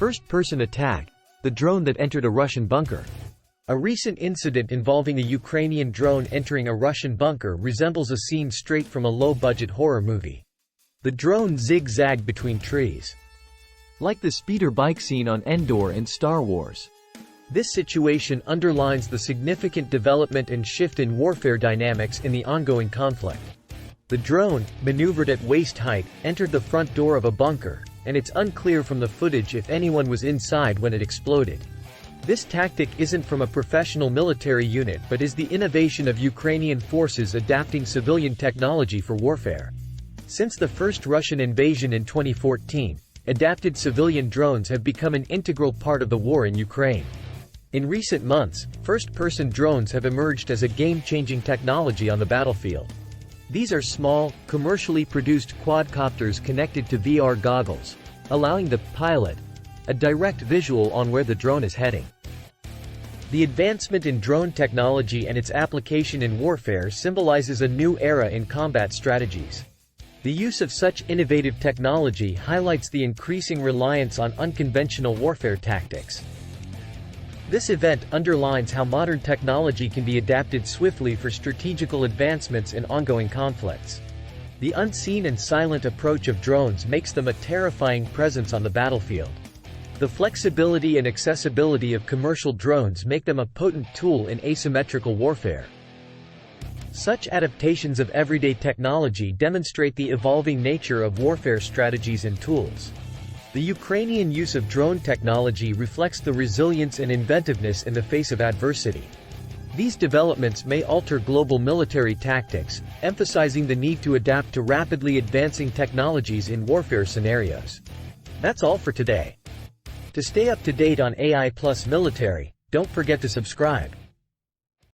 First-person attack, the drone that entered a Russian bunker. A recent incident involving a Ukrainian drone entering a Russian bunker resembles a scene straight from a low-budget horror movie. The drone zigzagged between trees, like the speeder bike scene on Endor in Star Wars. This situation underlines the significant development and shift in warfare dynamics in the ongoing conflict. The drone, maneuvered at waist height, entered the front door of a bunker, and it's unclear from the footage if anyone was inside when it exploded. This tactic isn't from a professional military unit but is the innovation of Ukrainian forces adapting civilian technology for warfare. Since the first Russian invasion in 2014, adapted civilian drones have become an integral part of the war in Ukraine. In recent months, first-person drones have emerged as a game-changing technology on the battlefield. These are small, commercially produced quadcopters connected to VR goggles, allowing the pilot a direct visual on where the drone is heading. The advancement in drone technology and its application in warfare symbolizes a new era in combat strategies. The use of such innovative technology highlights the increasing reliance on unconventional warfare tactics. This event underlines how modern technology can be adapted swiftly for strategical advancements in ongoing conflicts. The unseen and silent approach of drones makes them a terrifying presence on the battlefield. The flexibility and accessibility of commercial drones make them a potent tool in asymmetrical warfare. Such adaptations of everyday technology demonstrate the evolving nature of warfare strategies and tools. The Ukrainian use of drone technology reflects the resilience and inventiveness in the face of adversity. These developments may alter global military tactics, emphasizing the need to adapt to rapidly advancing technologies in warfare scenarios. That's all for today. To stay up to date on AI plus military, don't forget to subscribe.